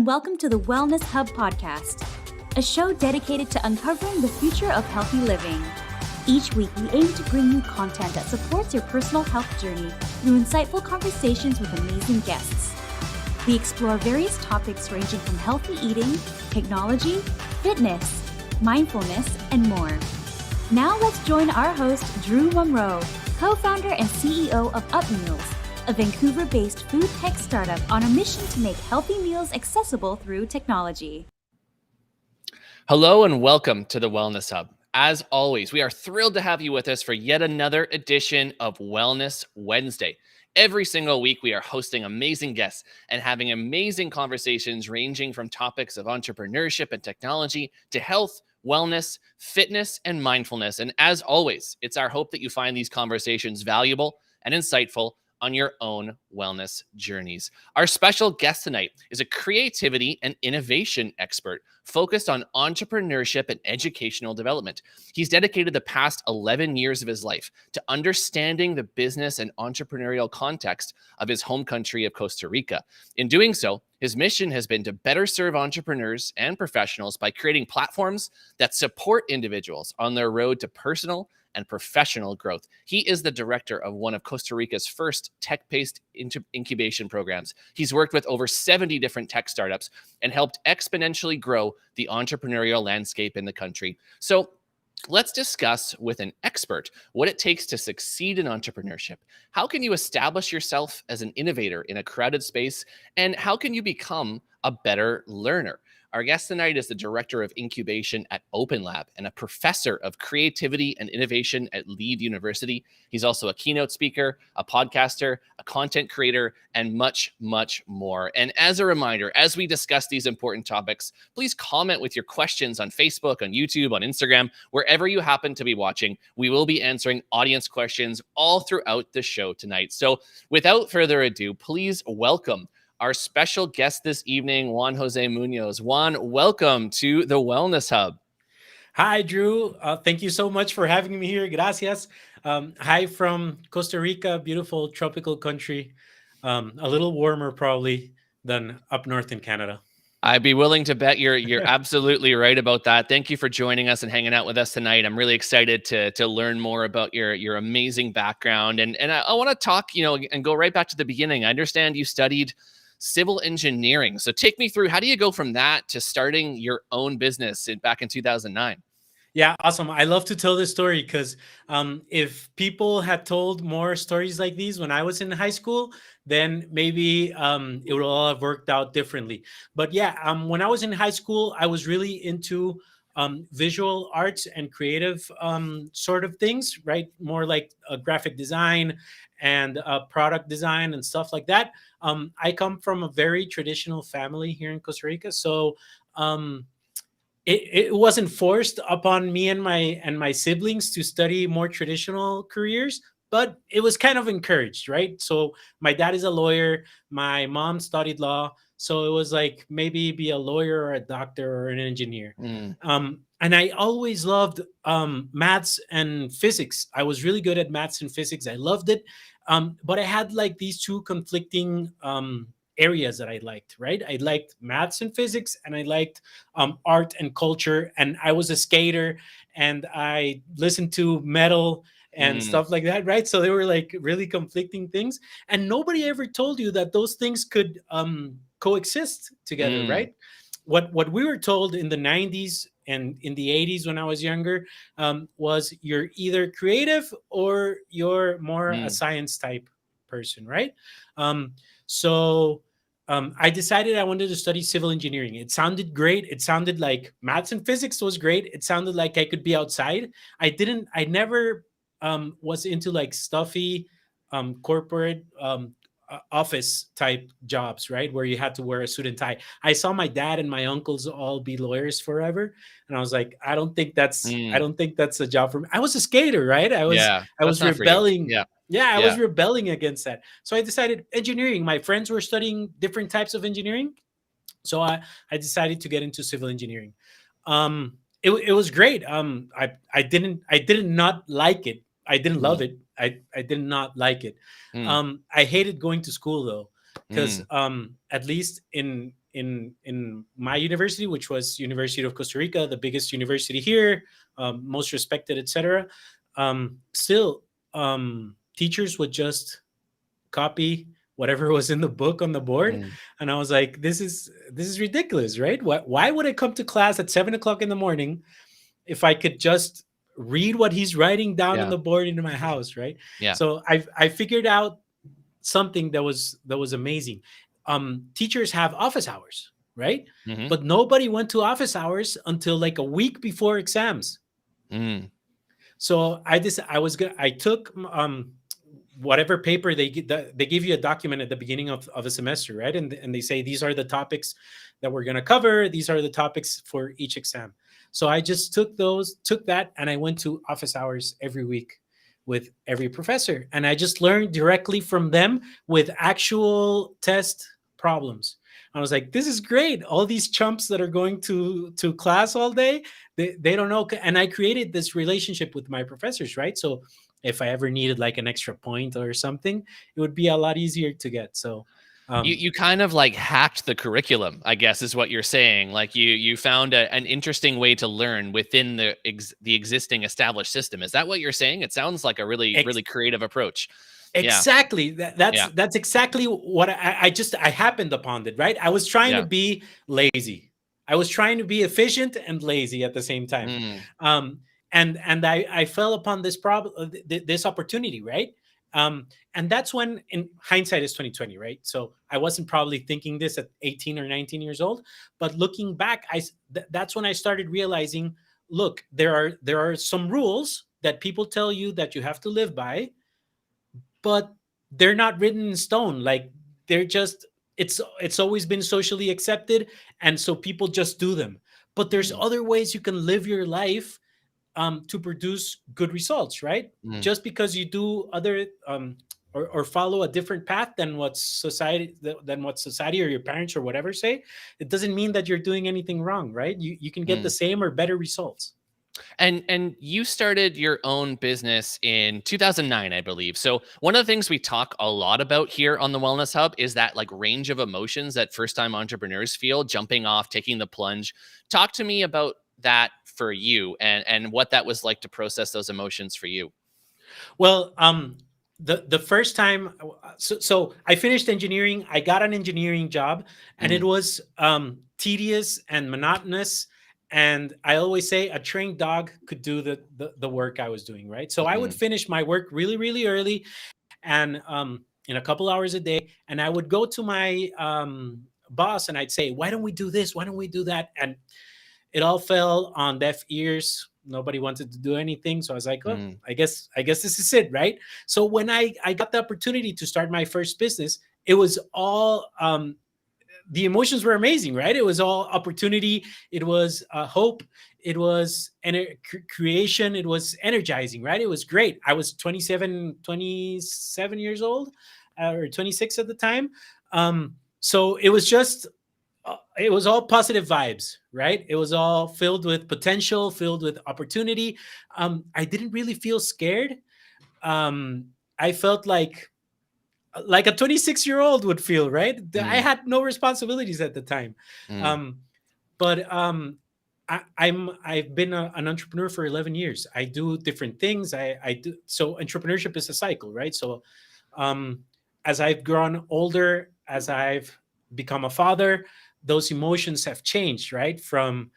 welcome to the Wellness Hub podcast, a show dedicated to uncovering the future of healthy living. Each week, we aim to bring you content that supports your personal health journey through insightful conversations with amazing guests. We explore various topics ranging from healthy eating, technology, fitness, mindfulness, and more. Now let's join our host, Drew Munro, co-founder and CEO of UpMeals, a Vancouver-based food tech startup on a mission to make healthy meals accessible through technology. Hello and welcome to the Wellness Hub. As always, we are thrilled to have you with us for yet another edition of Wellness Wednesday. Every single week, we are hosting amazing guests and having amazing conversations ranging from topics of entrepreneurship and technology to health, wellness, fitness, and mindfulness. And as always, it's our hope that you find these conversations valuable and insightful on your own wellness journeys. Our special guest tonight is a creativity and innovation expert focused on entrepreneurship and educational development. He's dedicated the past 11 years of his life to understanding the business and entrepreneurial context of his home country of Costa Rica. In doing so, his mission has been to better serve entrepreneurs and professionals by creating platforms that support individuals on their road to personal and professional growth. He is the director of one of Costa Rica's first tech-based incubation programs. He's worked with over 70 different tech startups and helped exponentially grow the entrepreneurial landscape in the country. So let's discuss with an expert what it takes to succeed in entrepreneurship. How can you establish yourself as an innovator in a crowded space? And how can you become a better learner? Our guest tonight is the director of incubation at OpenLab and a professor of creativity and innovation at Leeds University. He's also a keynote speaker, a podcaster, a content creator, and much, much more. And as a reminder, as we discuss these important topics, please comment with your questions on Facebook, on YouTube, on Instagram, wherever you happen to be watching. We will be answering audience questions all throughout the show tonight. So without further ado, please welcome our special guest this evening, Juan José Muñoz. Juan, welcome to the Wellness Hub. Hi, Drew. Thank you so much for having me here. Gracias. Hi from Costa Rica, beautiful tropical country. A little warmer probably than up north in Canada. I'd be willing to bet you're absolutely right about that. Thank you for joining us and hanging out with us tonight. I'm really excited to learn more about your amazing background. And I want to talk, and go right back to the beginning. I understand you studied civil engineering. So take me through, how do you go from that to starting your own business back in 2009? Yeah, awesome. I love to tell this story because if people had told more stories like these when I was in high school, then maybe it would all have worked out differently. But yeah, when I was in high school, I was really into visual arts and creative sort of things, right? More like graphic design and product design and stuff like that. I come from a very traditional family here in Costa Rica, so it wasn't forced upon me and my siblings to study more traditional careers, but it was kind of encouraged, right? So my dad is a lawyer, my mom studied law, so it was like maybe be a lawyer or a doctor or an engineer. And I always loved maths and physics. I was really good at maths and physics. I loved it. But I had like these two conflicting areas that I liked, right? I liked maths and physics, and I liked art and culture. And I was a skater, and I listened to metal and stuff like that, right? So they were like really conflicting things. And nobody ever told you that those things could coexist together, right? What we were told in the 90s and in the 80s when I was younger was you're either creative or you're more a science type person, right? So I decided I wanted to study civil engineering. It sounded great. It sounded like maths and physics was great. It sounded like I could be outside. I never was into like stuffy corporate office type jobs, right? Where you had to wear a suit and tie. I saw my dad and my uncles all be lawyers forever. And I was like, I don't think that's a job for me. I was a skater, right? I was rebelling. I was rebelling against that. So I decided engineering. My friends were studying different types of engineering. So I decided to get into civil engineering. It was great. I didn't not like it. I didn't love it. I did not like it. I hated going to school though, because at least in in my university, which was University of Costa Rica, the biggest university here, most respected, etc. Still, teachers would just copy whatever was in the book on the board, Mm. and I was like, this is ridiculous, right? Why would I come to class at 7 o'clock in the morning if I could just read what he's writing down on Yeah. the board into my house, right? Yeah. So I figured out something that was amazing. Teachers have office hours, right? Hmm. But nobody went to office hours until like a week before exams. Mm. So I took whatever paper they give you a document at the beginning of a semester, right? And they say these are the topics that we're going to cover. These are the topics for each exam. So I just took that, and I went to office hours every week with every professor, and I just learned directly from them with actual test problems. I was like, this is great. All these chumps that are going to class all day, they don't know. And I created this relationship with my professors, right? So if I ever needed like an extra point or something, it would be a lot easier to get. So You kind of like hacked the curriculum, I guess, is what you're saying. Like you found an interesting way to learn within the existing established system. Is that what you're saying? It sounds like a really ex- really creative approach. Yeah. exactly. That's Yeah. that's exactly what I happened upon it, right? I was trying to Yeah. be lazy. I was trying to be efficient and lazy at the same time. Mm. Um, and I fell upon this problem, this opportunity, right? And that's when, in hindsight, is 2020, right? So I wasn't probably thinking this at 18 or 19 years old, but looking back, that's when I started realizing, look, there are some rules that people tell you that you have to live by, but they're not written in stone. Like, they're just, it's always been socially accepted, and so people just do them. But there's Mm. other ways you can live your life to produce good results, right? Mm. Just because you do other or follow a different path than what society or your parents or whatever say, it doesn't mean that you're doing anything wrong, right? You can get the Mm. same or better results. And you started your own business in 2009, I believe. So one of the things we talk a lot about here on the Wellness Hub is that like range of emotions that first-time entrepreneurs feel, jumping off, taking the plunge. Talk to me about that for you, and what that was like to process those emotions for you. Well, the first time, so I finished engineering. I got an engineering job, and it Mm. was tedious and monotonous. And I always say a trained dog could do the work I was doing, right? So I would Mm. finish my work really, really early, and in a couple hours a day, and I would go to my boss and I'd say, "Why don't we do this? Why don't we do that?" And it all fell on deaf ears. Nobody wanted to do anything. So I was like, oh, Mm. I guess this is it, right? So when I got the opportunity to start my first business, it was all the emotions were amazing, right? It was all opportunity. It was hope. It was creation. It was energizing, right? It was great. I was 27 years old, or 26 at the time. So it was just it was all positive vibes, right? It was all filled with potential, filled with opportunity. I didn't really feel scared. I felt like a 26-year-old would feel, right? I Mm. had no responsibilities at the time. Mm. Um, but I've been an entrepreneur for 11 years. I do different things. I do, so entrepreneurship is a cycle, right? So um, as I've grown older, as I've become a father, those emotions have changed, right? From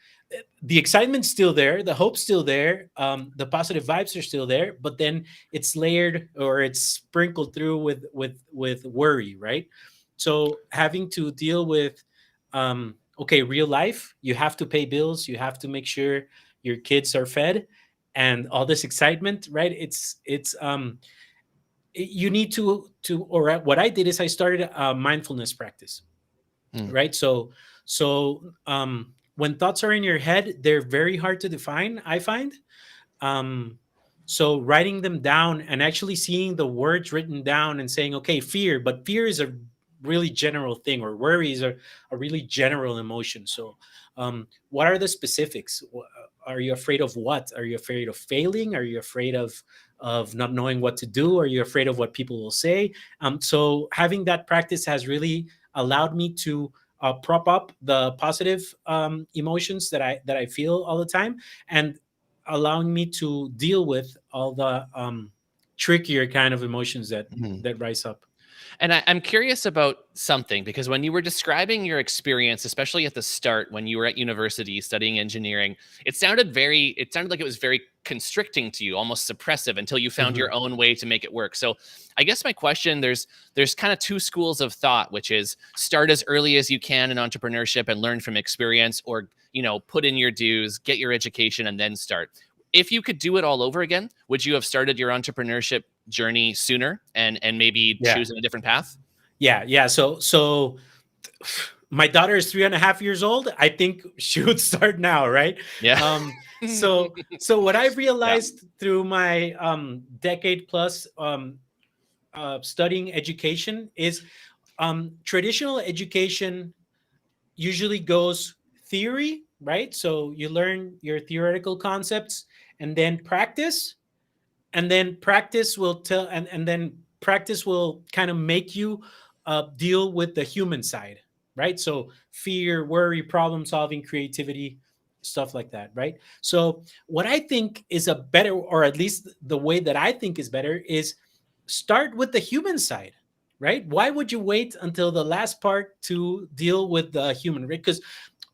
the excitement's still there, the hope's still there, the positive vibes are still there, but then it's layered or it's sprinkled through with worry, right? So having to deal with okay, real life, you have to pay bills, you have to make sure your kids are fed, and all this excitement, right? You need to or what I did is I started a mindfulness practice, Mm. right? So when thoughts are in your head, they're very hard to define, I find. um, so writing them down and actually seeing the words written down and saying, okay, fear, but fear is a really general thing, or worry is a really general emotion. So what are the specifics? Are you afraid of what? Are you afraid of failing? Are you afraid of not knowing what to do? Are you afraid of what people will say? So having that practice has really allowed me to prop up the positive emotions that I feel all the time, and allowing me to deal with all the trickier kind of emotions Mhm. that rise up. And I'm curious about something because when you were describing your experience, especially at the start when you were at university studying engineering, it sounded like it was very constricting to you, almost suppressive until you found Mhm. your own way to make it work. So I guess my question, there's kind of two schools of thought, which is start as early as you can in entrepreneurship and learn from experience, or put in your dues, get your education, and then start. If you could do it all over again, would you have started your entrepreneurship journey sooner and maybe Yeah, choosing a different path? yeah. So my daughter is 3.5 years old. I think she would start now, right? Yeah. So what I've Yeah. realized through my decade plus studying education is traditional education usually goes theory, right? So you learn your theoretical concepts and then practice, and then practice will tell and then practice will kind of make you deal with the human side, right? So fear, worry, problem solving, creativity, stuff like that, right? So what I think is a better, or at least the way that I think is better, is start with the human side, right? Why would you wait until the last part to deal with the human, right? Because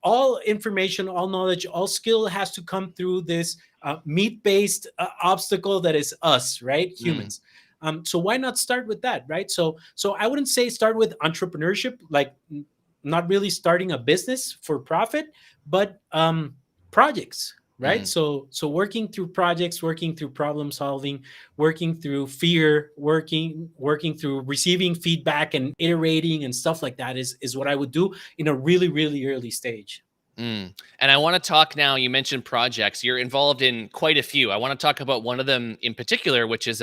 all information, all knowledge, all skill has to come through this meat-based obstacle that is us, right? Mm, Humans. So why not start with that, right? So I wouldn't say start with entrepreneurship, like not really starting a business for profit, but projects, right? mm. So working through projects, working through problem solving, working through fear, working through receiving feedback and iterating and stuff like that is what I would do in a really, really early stage. Mm. And I want to talk now. You mentioned projects. You're involved in quite a few. I want to talk about one of them in particular, which is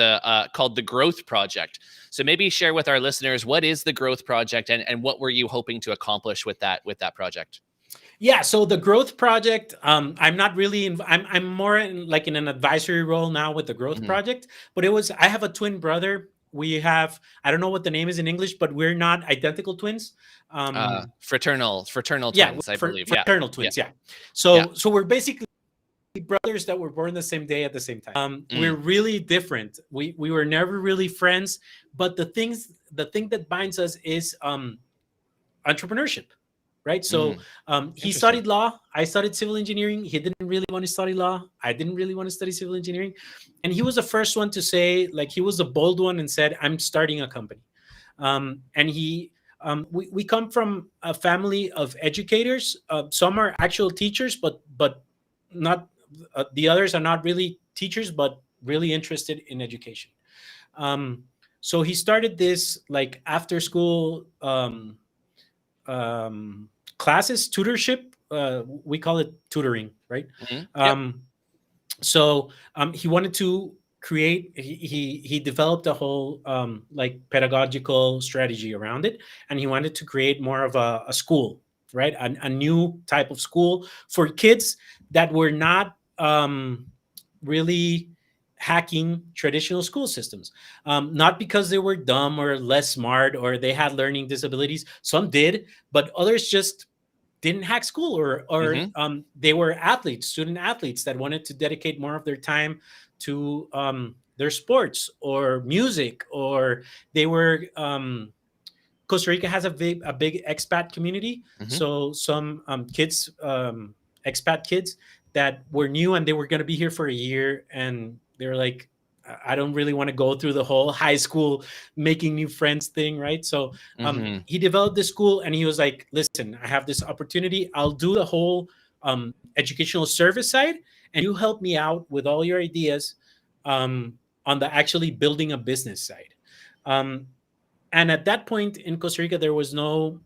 called the Growth Project. So maybe share with our listeners, what is the Growth Project, and what were you hoping to accomplish with that project? Yeah, so the growth project, I'm not really I'm more in like in an advisory role now with the growth Mhm. project, but it was I have a twin brother. We have, I don't know what the name is in English, but we're not identical twins. Fraternal Yeah, twins, I for believe. Yeah, fraternal yeah, twins, yeah. yeah. So we're basically brothers that were born the same day at the same time. We're Mm, really different. We were never really friends, but the thing that binds us is entrepreneurship, right? So mm. he Interesting. studied law. I studied civil engineering. He didn't really want to study law. I didn't really want to study civil engineering. And he was the first one to say, like, he was the bold one and said, I'm starting a company. And we come from a family of educators. Some are actual teachers, but not, the others are not really teachers, but really interested in education. Um, so he started this like after school um, classes, tutorship. We call it tutoring, right? Mhm. Yep. Um, so he wanted to create. He developed a whole like pedagogical strategy around it, and he wanted to create more of a school, right? A new type of school for kids that were not really hacking traditional school systems, not because they were dumb or less smart or they had learning disabilities. Some did, but others just didn't hack school, or Hmm. they were athletes, student athletes that wanted to dedicate more of their time to their sports or music, or they were Costa Rica has a big expat community. Hmm. So some kids, expat kids that were new and they were going to be here for a year, and they were like, I don't really want to go through the whole high school making new friends thing, right? So Hmm. he developed this school, and he was like, listen, I have this opportunity. I'll do the whole educational service side, and you help me out with all your ideas on the actually building a business side. Um, and at that point in Costa Rica, there was no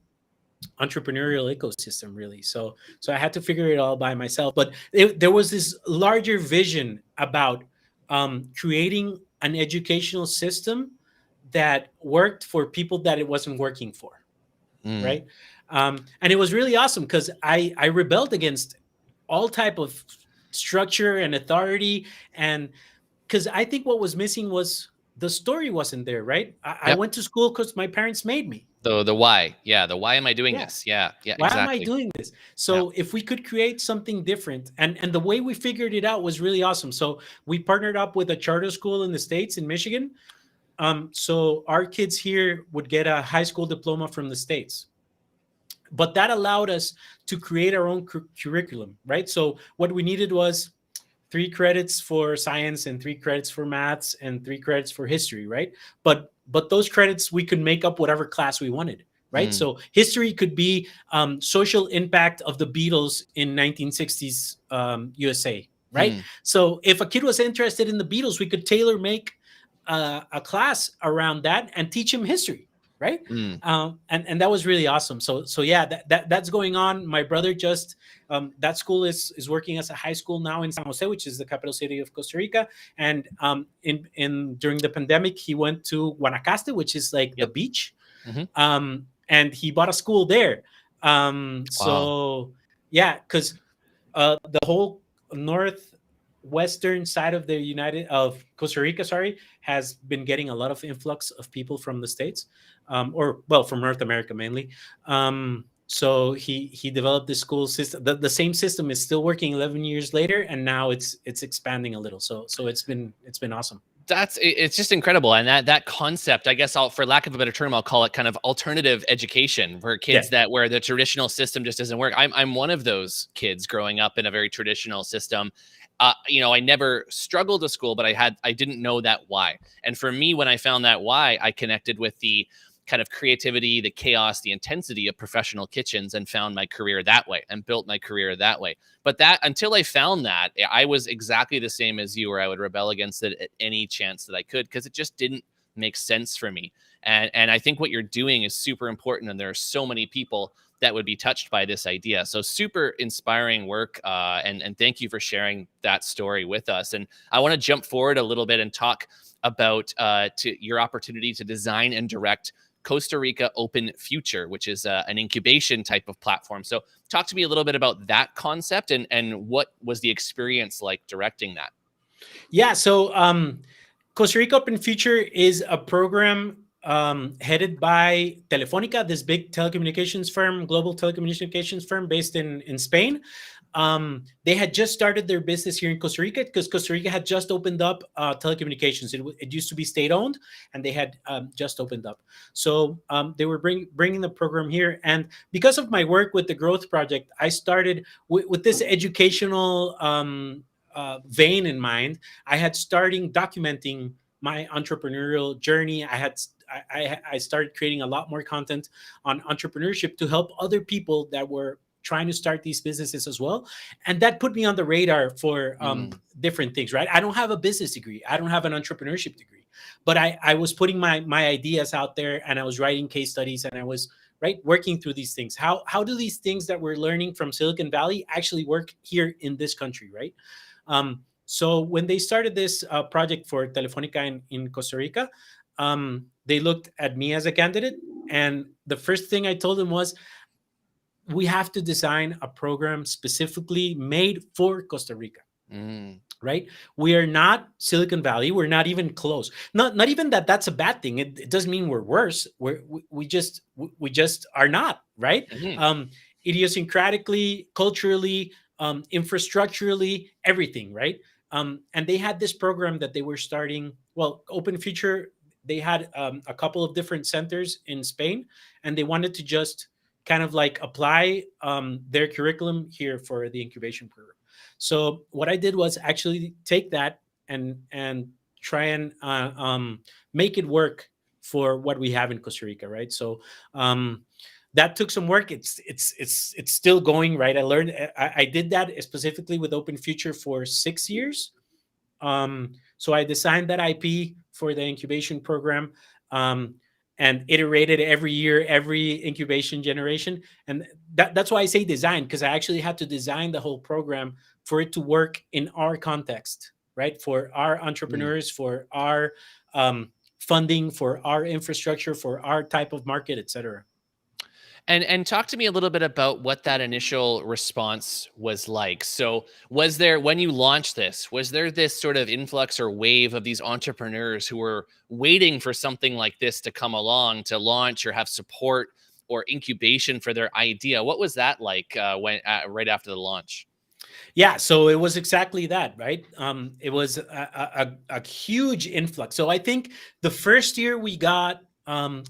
entrepreneurial ecosystem really. So I had to figure it all by myself. But there was this larger vision about creating an educational system that worked for people that it wasn't working for, Mm. right? And it was really awesome because I rebelled against all type of structure and authority, and because I think what was missing was the story wasn't there, right? I Yep. went to school because my parents made me. The why. Yeah, the why am I doing Yeah. this? Yeah, yeah, Why am I exactly. doing this? Yeah. So if we could create something different, and the way we figured it out was really awesome. So we partnered up with a charter school in the States, in Michigan. So our kids here would get a high school diploma from the States, but that allowed us to create our own curriculum, right? So what we needed was 3 credits for science and 3 credits for maths and 3 credits for history, right? But those credits we could make up whatever class we wanted, right? Mm, So history could be social impact of the Beatles in 1960s USA, right? hmm, So if a kid was interested in the Beatles, we could tailor make a class around that and teach him history, right? mm. And that was really awesome. So yeah, that's going on. My brother just that school is working as a high school now in San Jose, which is the capital city of Costa Rica. And in during the pandemic, he went to Guanacaste, which is like the Yep. beach, Hmm. and he bought a school there. Wow. So yeah, because the whole northwestern side of the United of Costa Rica, sorry, has been getting a lot of influx of people from the states, or well, from North America mainly. So he developed this school system. The same system is still working 11 years later, and now it's expanding a little. So it's been awesome. It's just incredible. And that concept, I guess I'll, for lack of a better term, I'll call it kind of alternative education for Yeah. kids that where the traditional system just doesn't work. I'm one of those kids growing up in a very traditional system. I never struggled to school, but I didn't know that why. And for me, when I found that why, I connected with the kind of creativity, the chaos, the intensity of professional kitchens, and found my career that way and built my career that way. But that, until I found that, I was exactly the same as you, where I would rebel against it at any chance that I could, because it just didn't make sense for me. And I think what you're doing is super important, and there are so many people that would be touched by this idea. So super inspiring work, and thank you for sharing that story with us. And I want to jump forward a little bit and talk about to your opportunity to design and direct Costa Rica Open Future, which is an incubation type of platform. So talk to me a little bit about that concept, and what was the experience like directing that? Yeah. So Costa Rica Open Future is a program headed by Telefonica, this big telecommunications firm, global telecommunications firm based in Spain. They had just started their business here in Costa Rica because Costa Rica had just opened up telecommunications. It used to be state owned, and they had just opened up. So they were bringing the program here. And because of my work with the Growth Project, I started with this educational vein in mind. I had starting documenting my entrepreneurial journey. I started creating a lot more content on entrepreneurship to help other people that were trying to start these businesses as well. And that put me on the radar for Mm, different things, right? I don't have a business degree. I don't have an entrepreneurship degree, but I was putting my ideas out there, and I was writing case studies, and I was right working through these things. How do these things that we're learning from Silicon Valley actually work here in this country, right? So when they started this project for Telefonica in Costa Rica, they looked at me as a candidate. And the first thing I told them was, we have to design a program specifically made for Costa Rica, mm, right? We are not Silicon Valley. We're not even close. Not even that that's a bad thing. It doesn't mean we're worse. We just are not, right? mhm. Idiosyncratically, culturally, infrastructurally, everything, right? And they had this program that they were starting. Well, Open Future, they had a couple of different centers in Spain, and they wanted to just kind of like apply their curriculum here for the incubation program. So what I did was actually take that and try and make it work for what we have in Costa Rica, right? So that took some work. It's still going, right? I did that specifically with Open Future for 6 years. So I designed that IP for the incubation program. And iterated every year, every incubation generation. And that's why I say design, because I actually had to design the whole program for it to work in our context, right? For our Mm. entrepreneurs, for our funding, for our infrastructure, for our type of market, etc. And talk to me a little bit about what that initial response was like. So was there, when you launched this, was there this sort of influx or wave of these entrepreneurs who were waiting for something like this to come along to launch or have support or incubation for their idea? What was that like when right after the launch? Yeah, so it was exactly that, right? It was a huge influx. So I think the first year we got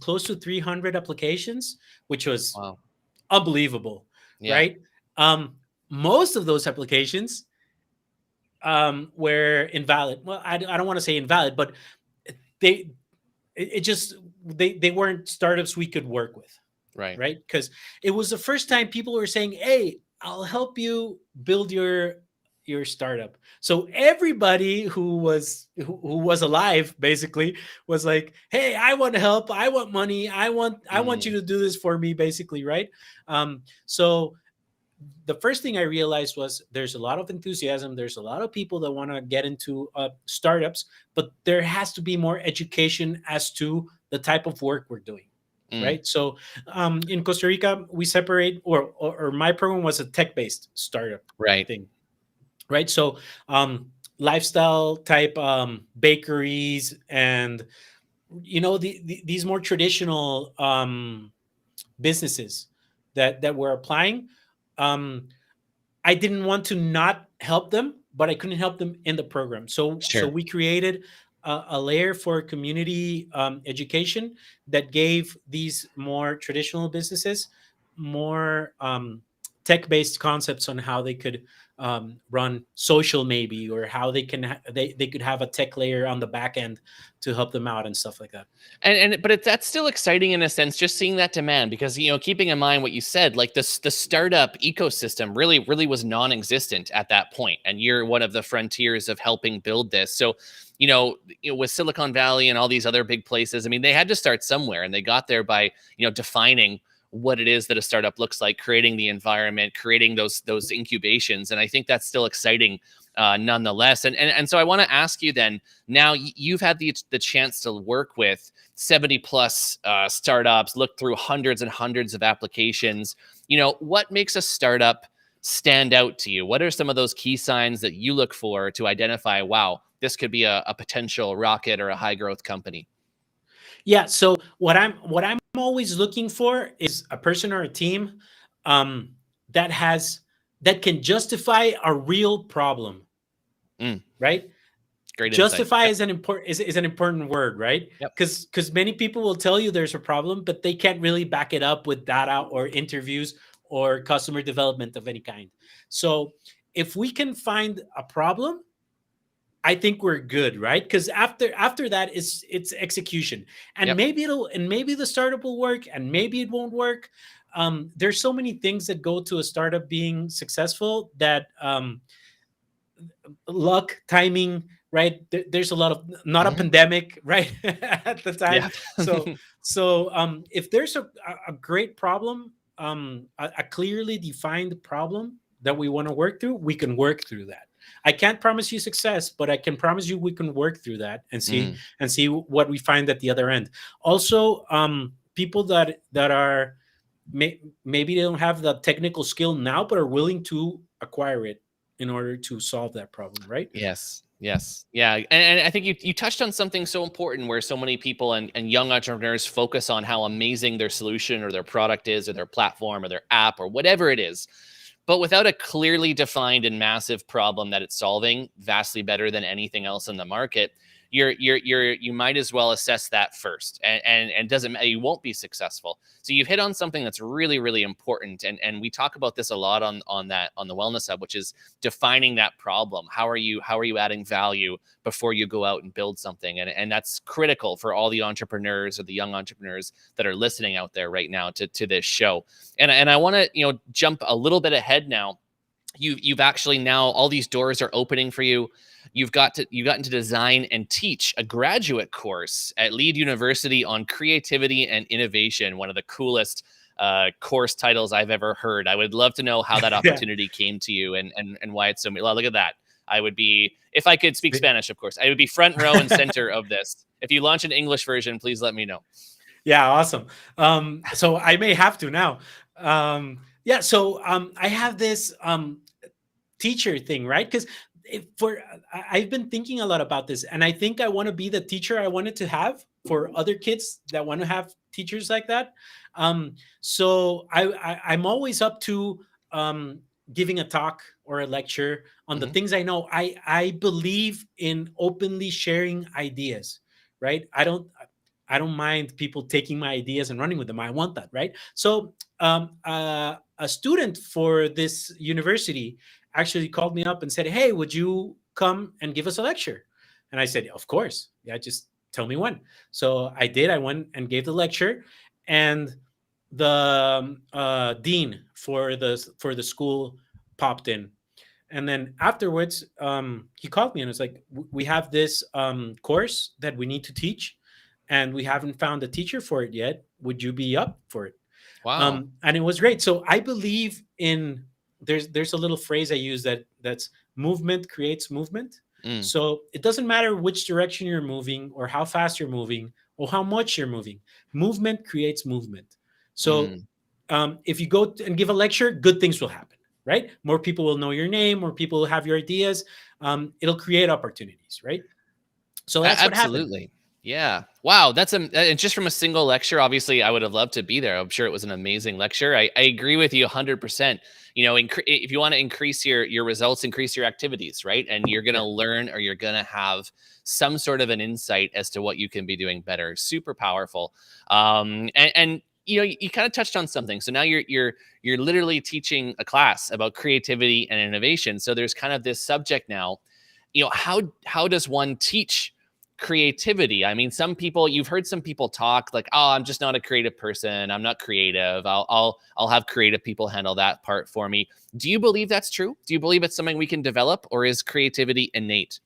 close to 300 applications, which was Wow. unbelievable, Yeah. right? Most of those applications were invalid. Well, I don't want to say invalid, but they it just they weren't startups we could work with, Right. right? Because it was the first time people were saying, "Hey, I'll help you build your startup." So everybody who was alive basically was like, "Hey, I want help. I want money. I want you Mm, to do this for me," basically, right? So the first thing I realized was there's a lot of enthusiasm. There's a lot of people that want to get into startups, but there has to be more education as to the type of work we're doing. mm, Right. So in Costa Rica, we separate, or my program was a tech based startup right. thing. Right. So lifestyle type bakeries and, these more traditional businesses that were applying. Um, I didn't want to not help them, but I couldn't help them in the program. So Sure. we created a layer for community education that gave these more traditional businesses more tech-based concepts on how they could run social, maybe, or how they could have a tech layer on the back end to help them out and stuff like that. And but that's still exciting in a sense, just seeing that demand, because keeping in mind what you said, like the startup ecosystem really was non-existent at that point, and you're one of the frontiers of helping build this. So with Silicon Valley and all these other big places, I mean, they had to start somewhere, and they got there by defining what it is that a startup looks like, creating the environment, creating those incubations. And I think that's still exciting nonetheless. And so I want to ask you then, now you've had the chance to work with 70 plus startups, look through hundreds and hundreds of applications. What makes a startup stand out to you? What are some of those key signs that you look for to identify, wow, this could be a potential rocket or a high growth company? Yeah. So what I'm always looking for is a person or a team um, that has that can justify a real problem, Mm, right? great insight. Justify Yep. is an important word, right? Yep. Because many people will tell you there's a problem, but they can't really back it up with data or interviews or customer development of any kind. So if we can find a problem, I think we're good, right? Because after that, it's execution, and Yep. maybe the startup will work, and maybe it won't work. There's so many things that go to a startup being successful that luck, timing, right? There's a lot of not a Mhm. pandemic, right, at the time. Yeah. So if there's a great problem, a clearly defined problem that we want to work through, we can work through that. I can't promise you success, but I can promise you we can work through that and see Mm, what we find at the other end. Also, people that are maybe they don't have the technical skill now, but are willing to acquire it in order to solve that problem, right? yes. Yes. Yeah. And I think you touched on something so important, where so many people and young entrepreneurs focus on how amazing their solution or their product is, or their platform or their app or whatever it is. But without a clearly defined and massive problem that it's solving, vastly better than anything else in the market, you might as well assess that first, and doesn't matter, you won't be successful. So you've hit on something that's really important, and we talk about this a lot on the Wellness Hub, which is defining that problem. How are you adding value before you go out and build something? And that's critical for all the entrepreneurs or the young entrepreneurs that are listening out there right now to this show. And I want to jump a little bit ahead now. You've actually, now all these doors are opening for you. You've gotten to design and teach a graduate course at Lead University on creativity and innovation, one of the coolest course titles I've ever heard. I would love to know how that Yeah. opportunity came to you, and why it's so. Well, look at that. I would be, if I could speak Spanish, of course, I would be front row and center of this. If you launch an English version, please let me know. Yeah, awesome. So I may have to now. Yeah, so I have this teacher thing, right? Because I've been thinking a lot about this, and I think I want to be the teacher I wanted to have for other kids that want to have teachers like that. So I'm always up to giving a talk or a lecture on the Hmm. things I know. I believe in openly sharing ideas, right? I don't mind people taking my ideas and running with them. I want that, right? So a student for this university actually called me up and said, "Hey, would you come and give us a lecture?" And I said, "Of course. Yeah, just tell me when." So I did. I went and gave the lecture, and the dean for the school popped in, and then afterwards he called me and was like, "We have this course that we need to teach, and we haven't found a teacher for it yet. Would you be up for it?" Wow. And it was great. So I believe in there's a little phrase I use that's movement creates movement. Mm, So it doesn't matter which direction you're moving or how fast you're moving or how much you're moving. Movement creates movement. So mm. if you go and give a lecture, good things will happen, right? More people will know your name, more people will have your ideas. It'll create opportunities, right? So that's what happened. Absolutely. Yeah. Wow. And just from a single lecture, obviously, I would have loved to be there. I'm sure it was an amazing lecture. I agree with you 100%. If you want to increase your results, increase your activities, right? And you're going to Yeah. learn, or you're going to have some sort of an insight as to what you can be doing better. Super powerful. And you kind of touched on something. So now you're literally teaching a class about creativity and innovation. So there's kind of this subject now. How does one teach creativity? I mean, you've heard some people talk like, "Oh, I'm just not a creative person. I'm not creative. I'll have creative people handle that part for me." Do you believe that's true? Do you believe it's something we can develop, or is creativity innate?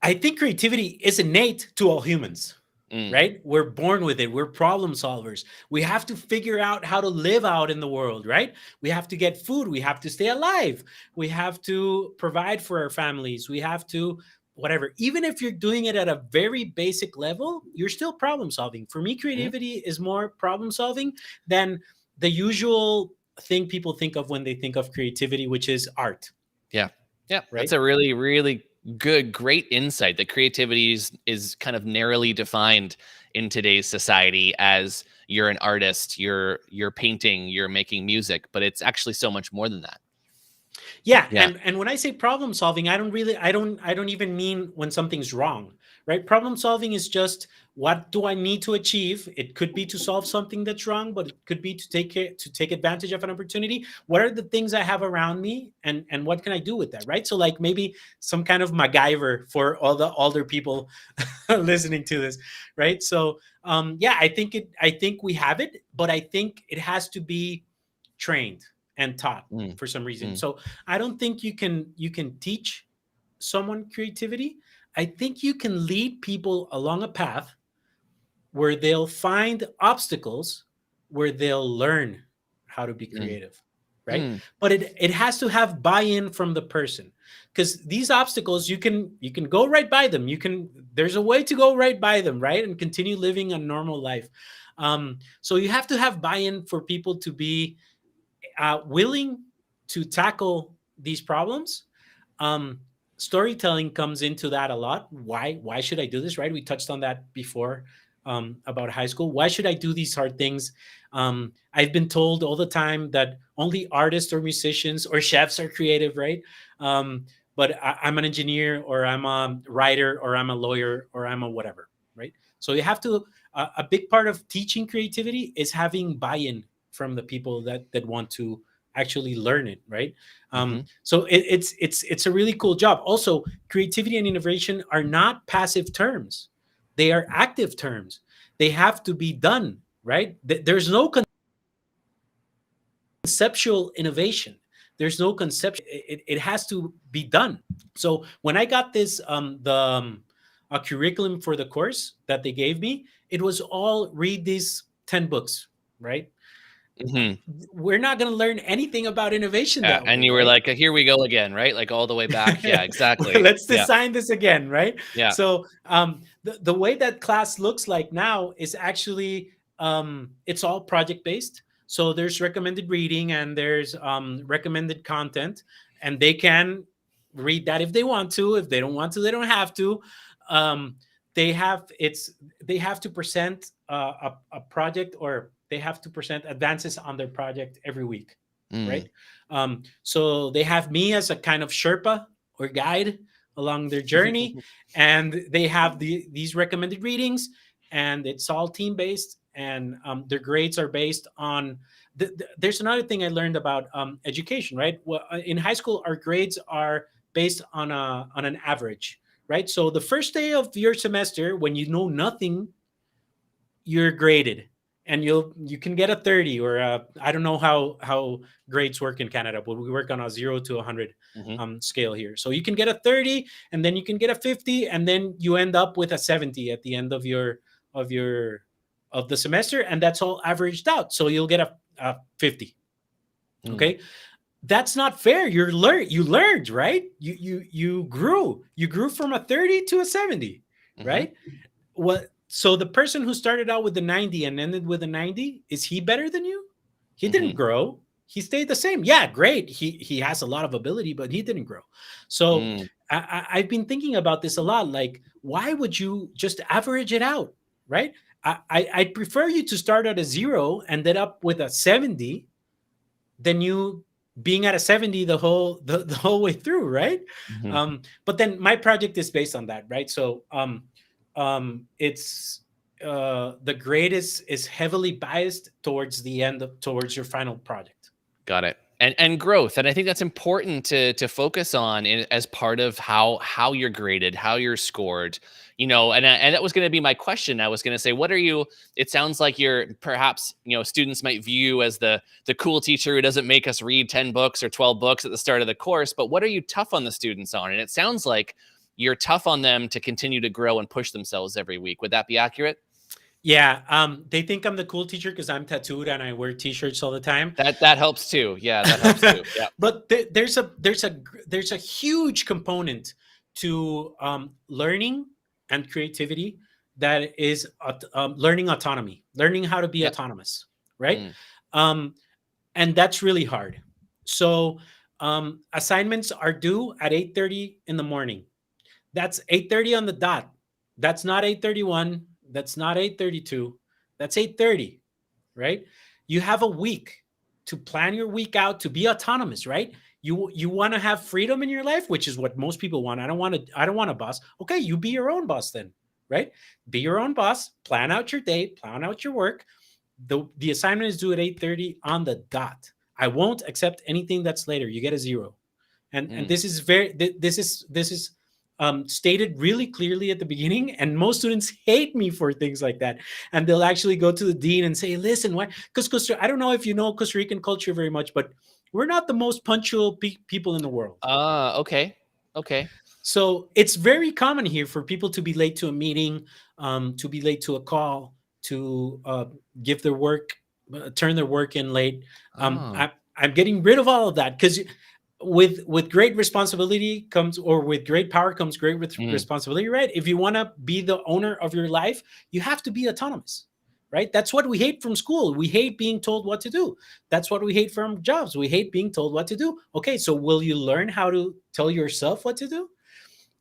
I think creativity is innate to all humans, Mm, right? We're born with it. We're problem solvers. We have to figure out how to live out in the world, right? We have to get food. We have to stay alive. We have to provide for our families. We have to, whatever. Even if you're doing it at a very basic level, you're still problem solving. For me, mhm. creativity is more problem solving than the usual thing people think of when they think of creativity, which is art, Yeah. Yeah. That's right? a really, really great insight that creativity is kind of narrowly defined in today's society as you're an artist, you're painting, you're making music, but it's actually so much more than that. Yeah, Yeah. and when I say problem solving, I don't even mean when something's wrong, right? Problem solving is just, what do I need to achieve? It could be to solve something that's wrong, but it could be to take advantage of an opportunity. What are the things I have around me, and what can I do with that, right? So like maybe some kind of MacGyver for all the older people listening to this, right? So yeah, I think we have it, but I think it has to be trained and taught Mm, for some reason. mm, So I don't think you can teach someone creativity. I think you can lead people along a path where they'll find obstacles, where they'll learn how to be mm, creative, right? mm. But it has to have buy-in from the person, because these obstacles, you can go right by them. There's a way to go right by them, right, and continue living a normal life. So you have to have buy-in for people to be willing to tackle these problems. um, Storytelling comes into that a lot. Why should I do this, right? We touched on that before, about high school. Why should I do these hard things? I've been told all the time that only artists or musicians or chefs are creative, right? But I'm an engineer, or I'm a writer, or I'm a lawyer, or I'm a whatever, right? So you have to, a big part of teaching creativity is having buy-in from the people that want to actually learn it, right? Hmm. So it's a really cool job. Also, creativity and innovation are not passive terms; they are active terms. They have to be done, right? There's no conceptual innovation. There's no conception. It has to be done. So when I got this, a curriculum for the course that they gave me, it was all read these 10 books, right? Hmm. We're not going to learn anything about innovation Yeah. that And way, you were right? like, "Here we go again," right? Like all the way back. Yeah, exactly. Let's Yeah. design this again, right? Yeah. So the way that class looks like now is actually it's all project based. So there's recommended reading and there's recommended content, and they can read that if they want to. If they don't want to, they don't have to. Um, they have to present a project, or they have to present advances on their project every week, Mm. right? So they have me as a kind of Sherpa or guide along their journey, and they have these recommended readings, and it's all team based, and their grades are based on. There's another thing I learned about education, right? Well, in high school, our grades are based on an average, right? So the first day of your semester, when you know nothing, you're graded, and you can get a 30, or I don't know how grades work in Canada, but we work on a 0 to 100 Mhm. scale here. So you can get a 30, and then you can get a 50, and then you end up with a 70 at the end of your of the semester, and that's all averaged out. So you'll get a 50. Mm. Okay, that's not fair. You learned, right? You grew from a 30 to a 70, Mhm. right? What So the person who started out with the 90 and ended with a 90, is he better than you? He didn't Mhm. grow. He stayed the same. Yeah, great. He has a lot of ability, but he didn't grow. So Mm. I've been thinking about this a lot. Like, why would you just average it out, right? I'd prefer you to start at a 0 and end up with a 70 than you being at a 70 the whole way through, right? Mhm. But then my project is based on that, right? So it's the grade is heavily biased towards the end towards your final project. Got it. And growth, and I think that's important to focus on as part of how you're graded, how you're scored. And that was going to be my question. I was going to say, what are you? It sounds like you're perhaps students might view you as the cool teacher who doesn't make us read 10 books or 12 books at the start of the course. But what are you tough on the students on? And it sounds like you're tough on them to continue to grow and push themselves every week. Would that be accurate? Yeah, they think I'm the cool teacher because I'm tattooed and I wear t-shirts all the time. That helps too. Yeah, that helps too. Yeah. But there's a huge component to learning and creativity, that is learning autonomy, learning how to be Yep. autonomous, right? Mm. Um, and that's really hard. So assignments are due at 8:30 in the morning. That's 8:30 on the dot. That's not 8:31. That's not 8:32. That's 8:30, right? You have a week to plan your week out, to be autonomous, right? You want to have freedom in your life, which is what most people want. I don't want a boss. Okay, you be your own boss then, right? Be your own boss, plan out your day, plan out your work. The assignment is due at 8:30 on the dot. I won't accept anything that's later. You get a 0. And Mm. this is this is stated really clearly at the beginning, and most students hate me for things like that, and they'll actually go to the dean and say, listen, why? Because I don't know if you know Costa Rican culture very much, but we're not the most punctual people in the world. Okay. Okay. So it's very common here for people to be late to a meeting, to be late to a call, to give their work, turn their work in late. Oh. I'm getting rid of all of that, because with great responsibility comes, or with great power comes great Mm. responsibility, right? If you want to be the owner of your life, you have to be autonomous, right? That's what we hate from school. We hate being told what to do. That's what we hate from jobs. We hate being told what to do. Okay, so will you learn how to tell yourself what to do?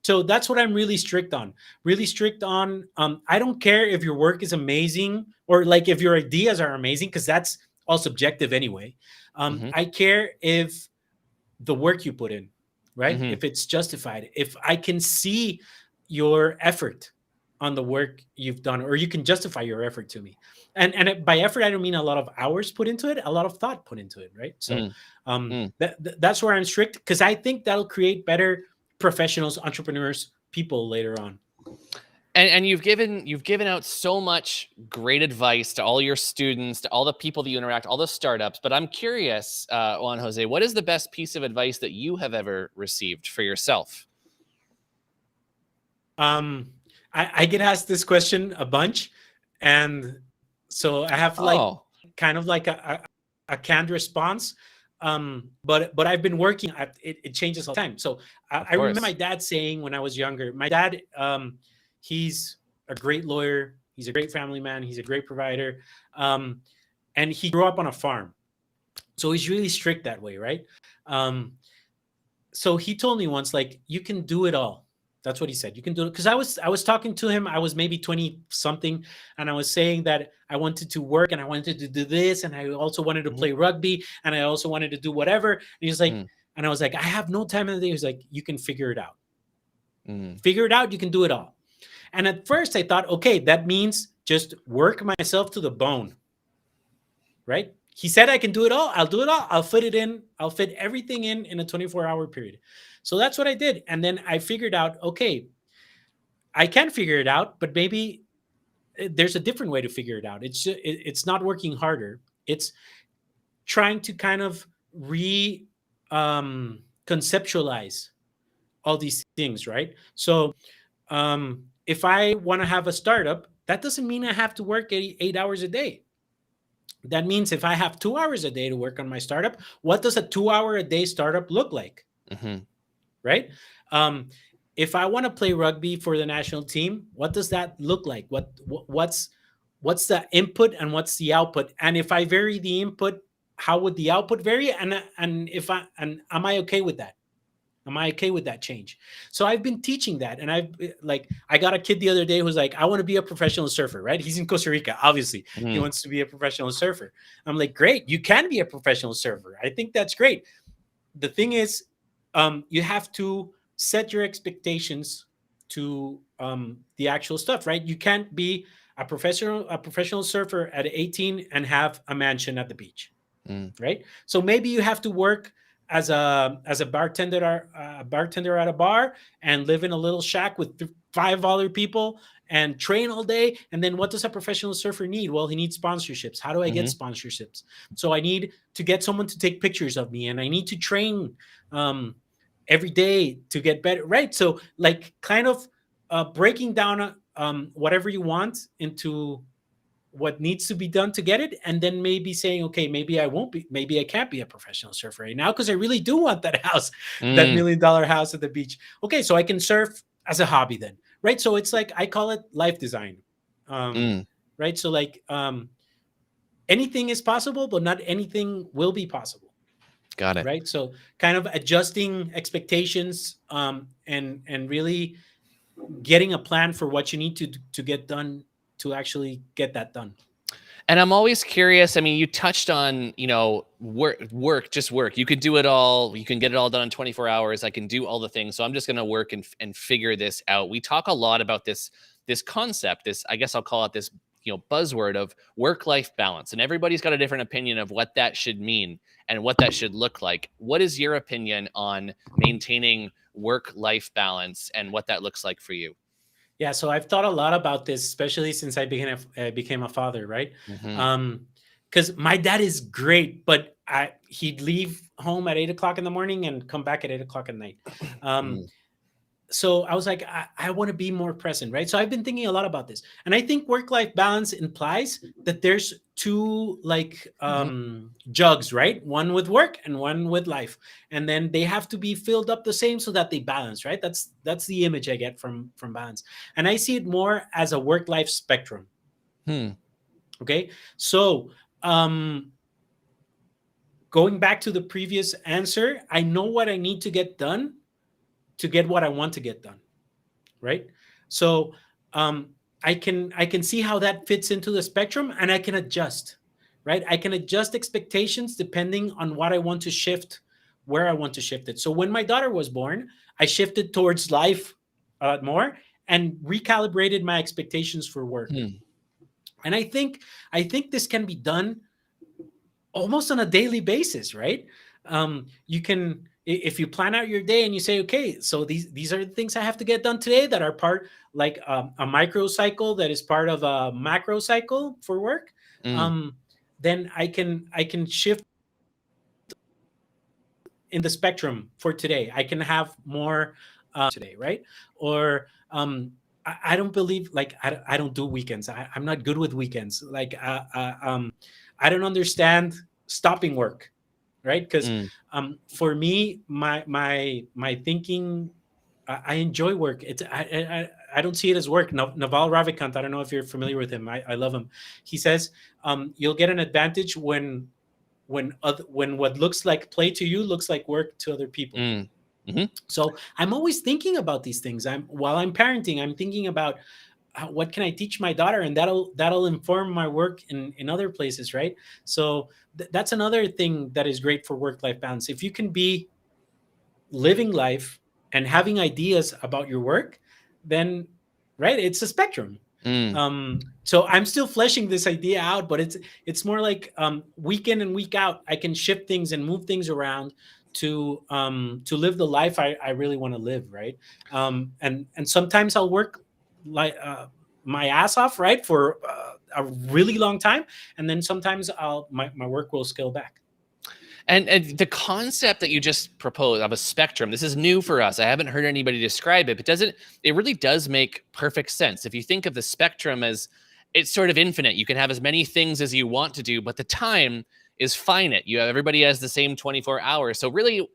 So that's what I'm really strict on. Really strict on. I don't care if your work is amazing, or like if your ideas are amazing, because that's all subjective anyway. Mhm. I care if the work you put in, right? Mhm. If it's justified, if I can see your effort on the work you've done, or you can justify your effort to me. And by effort, I don't mean a lot of hours put into it, a lot of thought put into it, right? So Mm. Mm. that's where I'm strict, because I think that'll create better professionals, entrepreneurs, people later on. And you've given out so much great advice to all your students, to all the people that you interact, all the startups. But I'm curious, Juan Jose, what is the best piece of advice that you have ever received for yourself? Um, I get asked this question a bunch, and so I have like Oh, kind of like a canned response. But I've been working. It changes all the time. So of I remember course. my dad saying when I was younger. My dad, he's a great lawyer. He's a great family man. He's a great provider. Um, and he grew up on a farm. So he's really strict that way, right? Um, so he told me once, like, you can do it all. That's what he said. You can do it. Because I was talking to him. I was maybe 20 something, and I was saying that I wanted to work and I wanted to do this, and I also wanted to play rugby, and I also wanted to do whatever. And he's like, and I was like, I have no time in the day. He's like, you can figure it out. Figure it out. You can do it all. And at first I thought, okay, that means just work myself to the bone, right? He said I can do it all. I'll do it all. I'll fit it in. I'll fit everything in a 24-hour period. So that's what I did. And then I figured out, okay, I can figure it out, but maybe there's a different way to figure it out. It's not working harder. It's trying to kind of conceptualize all these things, right? So if I want to have a startup, that doesn't mean I have to work 8 hours a day. That means if I have 2 hours a day to work on my startup, what does a 2 hour a day startup look like? Right? If I want to play rugby for the national team, what does that look like? What's the input and what's the output? And if I vary the input, how would the output vary? And am I okay with that? Am I okay with that change? So I've been teaching that. And I got a kid the other day who's like, I want to be a professional surfer, right? He's in Costa Rica, obviously. He wants to be a professional surfer. I'm like, great, you can be a professional surfer. I think that's great. The thing is, you have to set your expectations to the actual stuff, right? You can't be a professional surfer at 18 and have a mansion at the beach, right? So maybe you have to work as a bartender at a bar and live in a little shack with 5 other people and train all day. And then what does a professional surfer need? Well, he needs sponsorships. How do I get sponsorships? So I need to get someone to take pictures of me, and I need to train every day to get better, right? So like kind of breaking down whatever you want into what needs to be done to get it, and then maybe saying, okay, maybe I can't be a professional surfer right now because I really do want that house, that $1 million house at the beach. Okay, so I can surf as a hobby then, right? So it's like, I call it life design, right? So like anything is possible, but not anything will be possible. Got it. Right? So kind of adjusting expectations and really getting a plan for what you need to get done to actually get that done. And I'm always curious. I mean, you touched on, work. You could do it all. You can get it all done in 24 hours. I can do all the things. So I'm just going to work and figure this out. We talk a lot about this concept, I guess I'll call it this, buzzword of work-life balance. And everybody's got a different opinion of what that should mean and what that should look like. What is your opinion on maintaining work-life balance and what that looks like for you? Yeah, so I've thought a lot about this, especially since I became a father, right? Because my dad is great, but he'd leave home at 8 o'clock in the morning and come back at 8 o'clock at night. So I was like, I want to be more present, right? So I've been thinking a lot about this, and I think work-life balance implies that there's two jugs, right? One with work and one with life, and then they have to be filled up the same so that they balance, right? That's the image I get from balance, and I see it more as a work-life spectrum. Okay, so going back to the previous answer, I know what I need to get done to get what I want to get done, right? So I can see how that fits into the spectrum, and I can adjust, right? I can adjust expectations depending on what I want to shift, where I want to shift it. So when my daughter was born, I shifted towards life more and recalibrated my expectations for work. And I think this can be done almost on a daily basis, right? You can, if you plan out your day and you say, okay, so these are the things I have to get done today that are part, like a micro cycle that is part of a macro cycle for work, then I can shift in the spectrum for today. I can have more today, right? Or I don't believe, like, I don't do weekends. I'm not good with weekends. Like I don't understand stopping work, right? Because for me, my thinking I enjoy work. I don't see it as work. Naval Ravikant, I don't know if you're familiar with him. I love him. He says, you'll get an advantage when what looks like play to you looks like work to other people. Mm. Mm-hmm. So I'm always thinking about these things. While I'm parenting, I'm thinking about what can I teach my daughter, and that'll inform my work in other places, right? So that's another thing that is great for work-life balance. If you can be living life and having ideas about your work, then right, it's a spectrum. Mm. So I'm still fleshing this idea out, but it's more like week in and week out, I can shift things and move things around to live the life I really want to live, right? And sometimes I'll work like my ass off, right, for a really long time, and then sometimes my work will scale back. And the concept that you just proposed of a spectrum, this is new for us. I haven't heard anybody describe it, but it really does make perfect sense. If you think of the spectrum as it's sort of infinite, you can have as many things as you want to do, but the time is finite. Everybody has the same 24 hours. So really,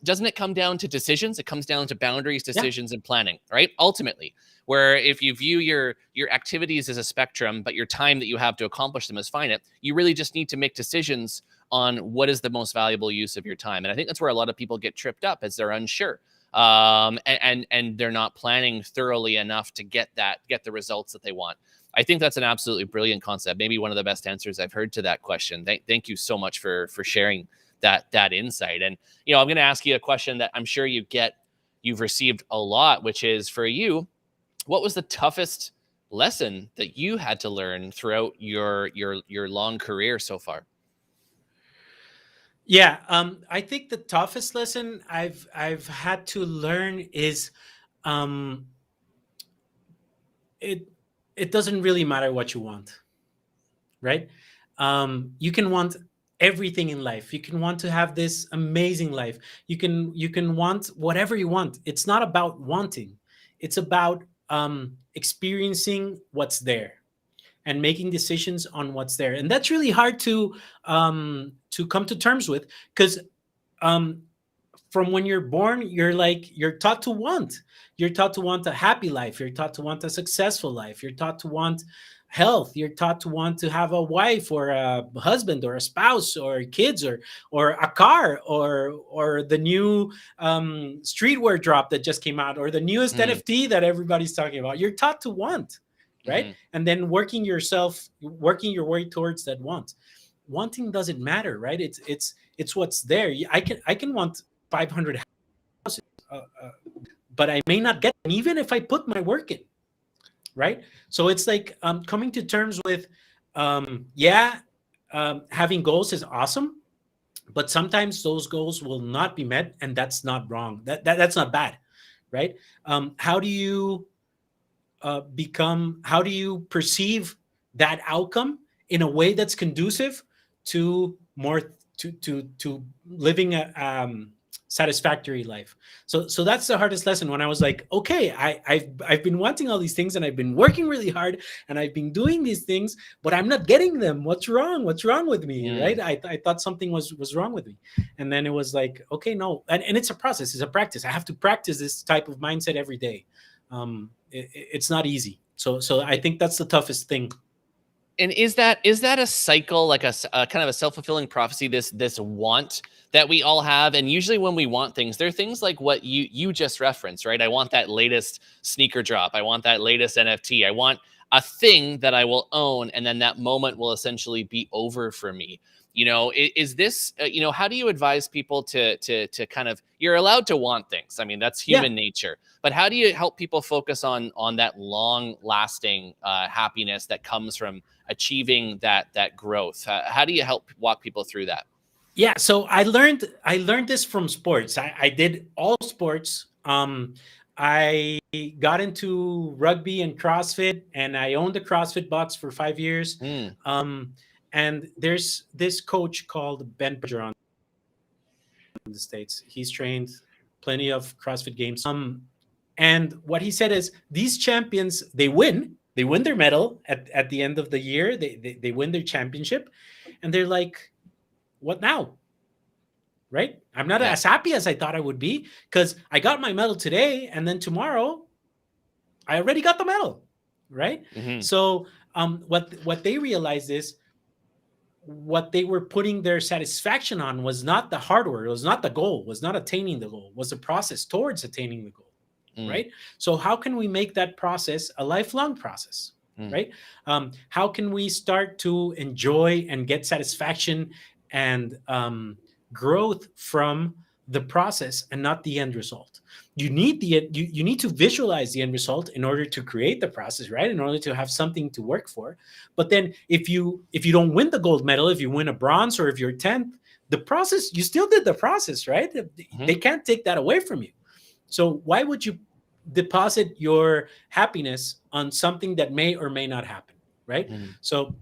doesn't it come down to decisions? It comes down to boundaries, decisions, and planning, right? Ultimately, where if you view your activities as a spectrum, but your time that you have to accomplish them is finite, you really just need to make decisions on what is the most valuable use of your time. And I think that's where a lot of people get tripped up, as they're unsure. And they're not planning thoroughly enough to get the results that they want. I think that's an absolutely brilliant concept. Maybe one of the best answers I've heard to that question. Thank you so much for sharing that insight. And, I'm going to ask you a question that I'm sure you've received a lot, which is, for you, what was the toughest lesson that you had to learn throughout your long career so far? Yeah, I think the toughest lesson I've had to learn is um, it doesn't really matter what you want, right? You can want everything in life. You can want to have this amazing life. You can want whatever you want. It's not about wanting. It's about experiencing what's there and making decisions on what's there. And that's really hard to come to terms with, because from when you're born, you're taught to want. You're taught to want a happy life. You're taught to want a successful life. You're taught to want health. You're taught to want to have a wife or a husband or a spouse or kids or a car or the new streetwear drop that just came out, or the newest NFT that everybody's talking about. You're taught to want, right? Mm-hmm. And then working your way towards that want. Wanting doesn't matter, right? It's what's there. I can want 500 houses, but I may not get them, even if I put my work in, right? So it's like coming to terms with, having goals is awesome, but sometimes those goals will not be met, and that's not wrong. That's not bad, right? How do you how do you perceive that outcome in a way that's conducive to living a satisfactory life? So that's the hardest lesson. When I was like, okay, I've been wanting all these things, and I've been working really hard, and I've been doing these things, but I'm not getting them. What's wrong with me? Right? I thought something was wrong with me. And then it was like, okay, no. And it's a process, it's a practice. I have to practice this type of mindset every day. It's not easy. So I think that's the toughest thing. And is that a cycle, like a kind of a self-fulfilling prophecy, this want that we all have? And usually when we want things, there are things like what you just referenced, right? I want that latest sneaker drop. I want that latest NFT. I want a thing that I will own, and then that moment will essentially be over for me. Is this, how do you advise people to kind of, you're allowed to want things. I mean, that's human nature, but how do you help people focus on that long lasting happiness that comes from achieving that growth? How do you help walk people through that? Yeah. So I learned this from sports. I did all sports. I got into rugby and CrossFit, and I owned a CrossFit box for 5 years. And there's this coach called Ben Bergeron in the States. He's trained plenty of CrossFit games. And what he said is, these champions, they win their medal at the end of the year. They win their championship, and they're like, what now? right? I'm not Yeah. as happy as I thought I would be because I got my medal today, and then tomorrow I already got the medal, right? Mm-hmm. So what they realized is what they were putting their satisfaction on was not the hardware, it was not the goal, was not attaining the goal, was the process towards attaining the goal, right? So how can we make that process a lifelong process, right? How can we start to enjoy and get satisfaction and growth from the process and not the end result? You need you need to visualize the end result in order to create the process, right? In order to have something to work for. But then if you don't win the gold medal, if you win a bronze or if you're 10th, the process, you still did the process, right? They can't take that away from you. So why would you deposit your happiness on something that may or may not happen, right? So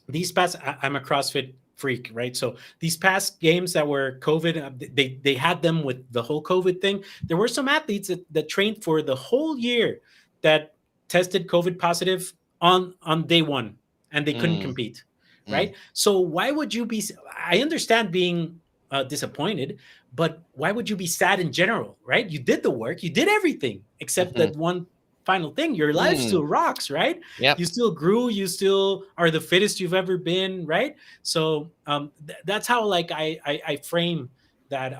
these past, I'm a CrossFit freak, right? So these past games that were COVID, they had them with the whole COVID thing. There were some athletes that trained for the whole year that tested COVID positive on day one, and they couldn't compete, right? So why would you be? I understand being disappointed, but why would you be sad in general, right? You did the work, you did everything except that one final thing. Your life still rocks, right? Yep. You still grew, you still are the fittest you've ever been, right? So that's how like I frame that,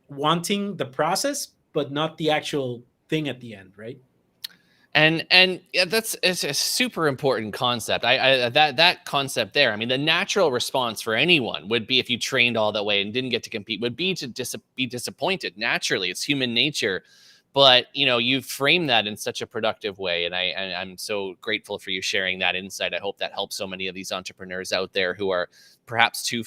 wanting the process but not the actual thing at the end, right? And yeah, it's a super important concept. I that concept there. I mean, the natural response for anyone would be, if you trained all that way and didn't get to compete, would be to be disappointed. Naturally, it's human nature. But you frame that in such a productive way, and I'm so grateful for you sharing that insight. I hope that helps so many of these entrepreneurs out there who are perhaps too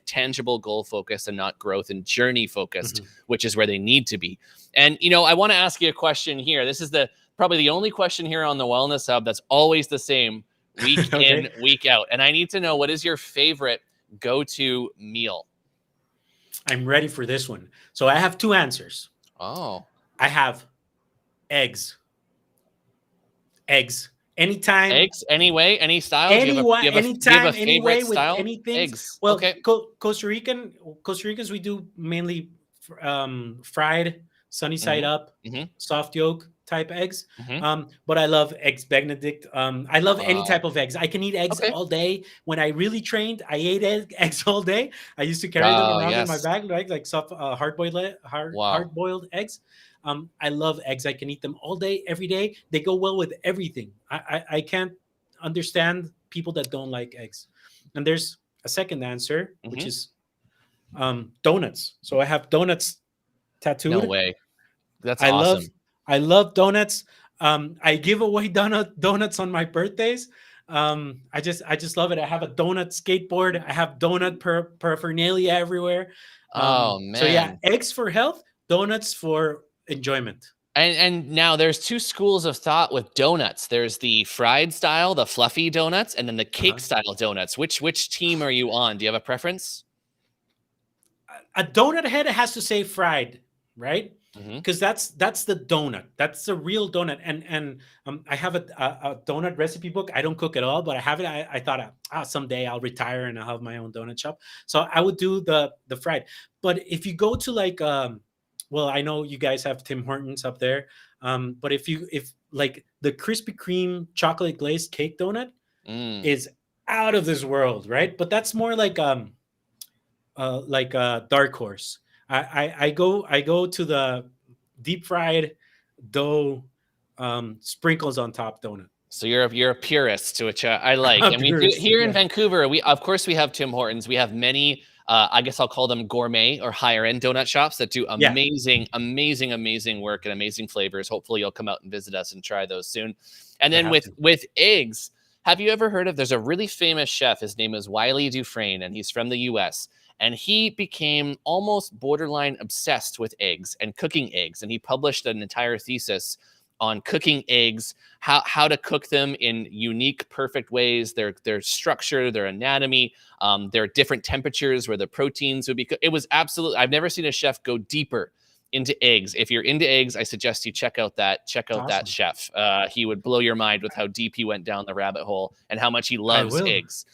tangible, goal focused, and not growth and journey focused, which is where they need to be. And I want to ask you a question here. This is probably the only question here on the Wellness Hub that's always the same week in, week out. And I need to know, what is your favorite go-to meal? I'm ready for this one. So I have two answers. Oh. I have eggs. Eggs. Anytime. Eggs, any way, any style? Anytime, any way, with style? anything. Eggs. Well, okay. Costa Ricans, we do mainly fried, sunny side up, soft yolk type eggs. But I love eggs Benedict. I love any type of eggs. I can eat eggs all day. When I really trained, I ate eggs all day. I used to carry them around in my bag, like soft, hard-boiled eggs. I love eggs. I can eat them all day, every day. They go well with everything. I can't understand people that don't like eggs. And there's a second answer, which is donuts. So I have donuts tattooed. No way. That's awesome. I love donuts. I give away donuts on my birthdays. I just love it. I have a donut skateboard. I have donut paraphernalia everywhere. Oh man. So yeah, eggs for health, donuts for enjoyment. And now there's two schools of thought with donuts. There's the fried style, the fluffy donuts, and then the cake style donuts. Which team are you on? Do you have a preference? A donut head has to say fried, right? Because that's the donut. That's the real donut. And I have a donut recipe book. I don't cook at all, but I have it. I thought someday I'll retire and I'll have my own donut shop. So I would do the fried. But if you go to like well, I know you guys have Tim Hortons up there, but if like the Krispy Kreme chocolate glazed cake donut is out of this world, right? But that's more like a dark horse. I go to the deep fried dough sprinkles on top donut. So you're a purist, to which I like. And we do here in Vancouver. We of course we have Tim Hortons. We have many. I guess I'll call them gourmet or higher end donut shops that do amazing work and amazing flavors. Hopefully you'll come out and visit us and try those soon. And then with eggs, have you ever heard of? There's a really famous chef. His name is Wiley Dufresne, and he's from the U.S. And he became almost borderline obsessed with eggs and cooking eggs. And he published an entire thesis on cooking eggs, how to cook them in unique, perfect ways, their structure, their anatomy, their different temperatures where the proteins would be cooked. It was absolutely, I've never seen a chef go deeper into eggs. If you're into eggs, I suggest you check out that chef. He would blow your mind with how deep he went down the rabbit hole and how much he loves eggs.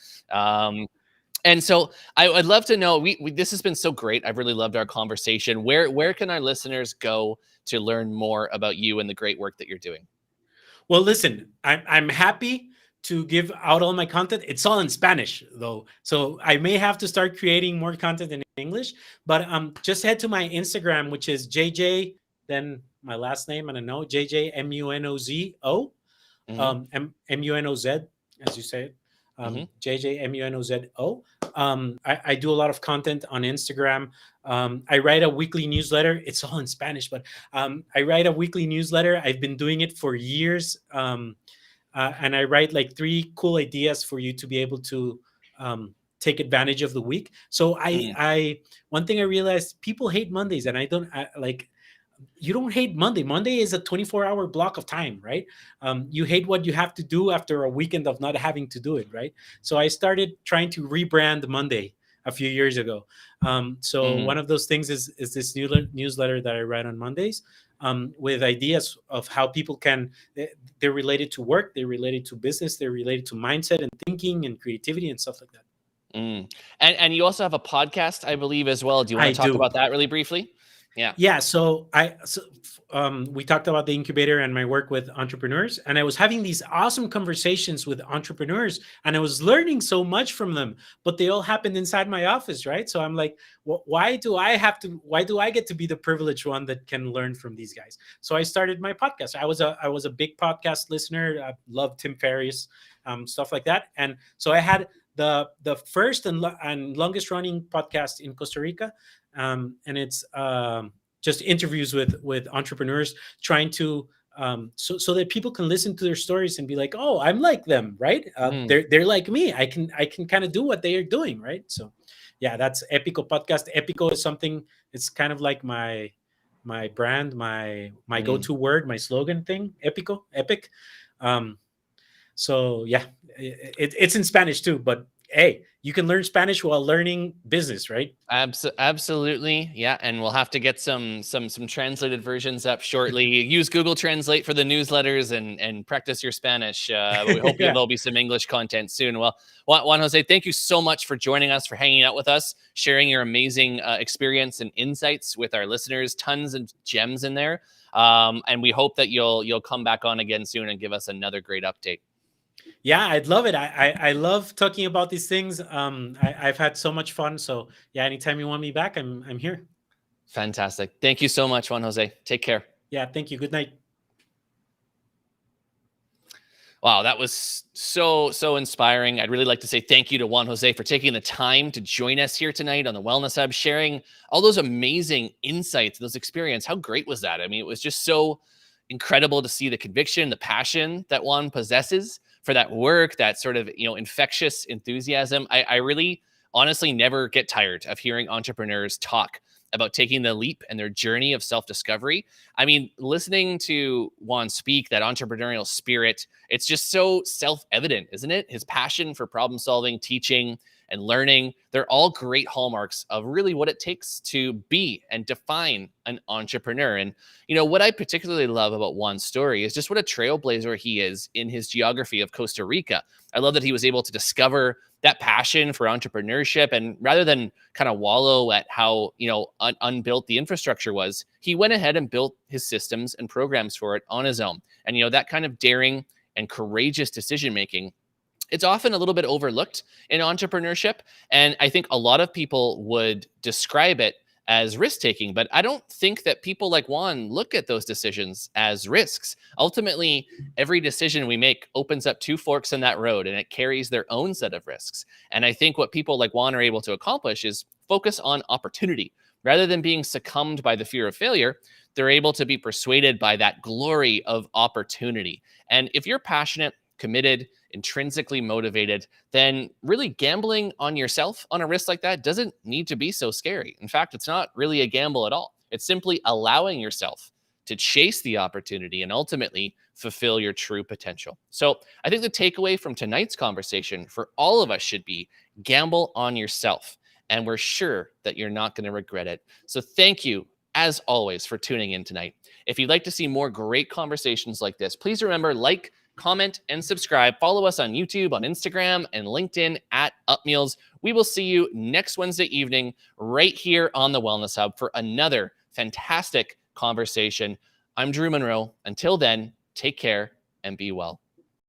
And so I'd love to know, this has been so great. I've really loved our conversation. Where can our listeners go to learn more about you and the great work that you're doing? Well, listen, I'm happy to give out all my content. It's all in Spanish though, so I may have to start creating more content in English. But just head to my Instagram, which is JJ, then my last name, and I know JJ Munozo, Mm-hmm. Munoz, as you say it, Mm-hmm. JJ Munozo. I do a lot of content on Instagram. I write a weekly newsletter. It's all in Spanish, but I write a weekly newsletter. I've been doing it for years. And I write like 3 cool ideas for you to be able to take advantage of the week. So one thing I realized, people hate Mondays, and you don't hate Monday. Monday is a 24-hour block of time, right? You hate what you have to do after a weekend of not having to do it, right? So I started trying to rebrand Monday a few years ago. So one of those things is this newsletter that I write on Mondays, with ideas of how people they're related to work, they're related to business, they're related to mindset and thinking and creativity and stuff like that. And you also have a podcast, I believe, as well. Do you want to talk about that really briefly? Yeah. So we talked about the incubator and my work with entrepreneurs, and I was having these awesome conversations with entrepreneurs, and I was learning so much from them, but they all happened inside my office, right? So I'm like, why do I get to be the privileged one that can learn from these guys? So I started my podcast. I was a big podcast listener. I loved Tim Ferriss, stuff like that. And so I had the first and longest running podcast in Costa Rica. And it's just interviews with entrepreneurs, trying to so that people can listen to their stories and be like, oh, I'm like them, right? They're like me. I can kind of do what they are doing, right? So yeah, that's Épico podcast. Épico is something, it's kind of like my brand, my go-to word, my slogan thing. Épico, epic. So yeah, it's in Spanish too, but hey, you can learn Spanish while learning business, right? Absolutely. Yeah. And we'll have to get some translated versions up shortly. Use Google Translate for the newsletters and practice your Spanish. We hope there'll be some English content soon. Well, Juan José, thank you so much for joining us, for hanging out with us, sharing your amazing experience and insights with our listeners. Tons of gems in there. And we hope that you'll come back on again soon and give us another great update. Yeah, I'd love it. I love talking about these things. I've had so much fun. So yeah, anytime you want me back, I'm here. Fantastic. Thank you so much, Juan José. Take care. Yeah, thank you. Good night. Wow, that was so inspiring. I'd really like to say thank you to Juan José for taking the time to join us here tonight on the Wellness Hub, sharing all those amazing insights, those experiences. How great was that? I mean, it was just so incredible to see the conviction, the passion that Juan possesses for that work, that sort of, infectious enthusiasm. I really honestly never get tired of hearing entrepreneurs talk about taking the leap and their journey of self-discovery. I mean, listening to Juan speak, that entrepreneurial spirit, it's just so self-evident, isn't it? His passion for problem solving, teaching, and learning, they're all great hallmarks of really what it takes to be and define an entrepreneur. And, what I particularly love about Juan's story is just what a trailblazer he is in his geography of Costa Rica. I love that he was able to discover that passion for entrepreneurship, and rather than kind of wallow at how, unbuilt the infrastructure was, he went ahead and built his systems and programs for it on his own. And, that kind of daring and courageous decision-making, it's often a little bit overlooked in entrepreneurship. And I think a lot of people would describe it as risk-taking, but I don't think that people like Juan look at those decisions as risks. Ultimately, every decision we make opens up 2 forks in that road, and it carries their own set of risks. And I think what people like Juan are able to accomplish is focus on opportunity. Rather than being succumbed by the fear of failure, they're able to be persuaded by that glory of opportunity. And if you're passionate, committed, intrinsically motivated, then really gambling on yourself on a risk like that doesn't need to be so scary. In fact, it's not really a gamble at all. It's simply allowing yourself to chase the opportunity and ultimately fulfill your true potential. So I think the takeaway from tonight's conversation for all of us should be gamble on yourself. And we're sure that you're not going to regret it. So thank you, as always, for tuning in tonight. If you'd like to see more great conversations like this, please remember, comment, and subscribe. Follow us on YouTube, on Instagram, and LinkedIn at UpMeals. We will see you next Wednesday evening right here on the Wellness Hub for another fantastic conversation. I'm Drew Munro. Until then, take care and be well.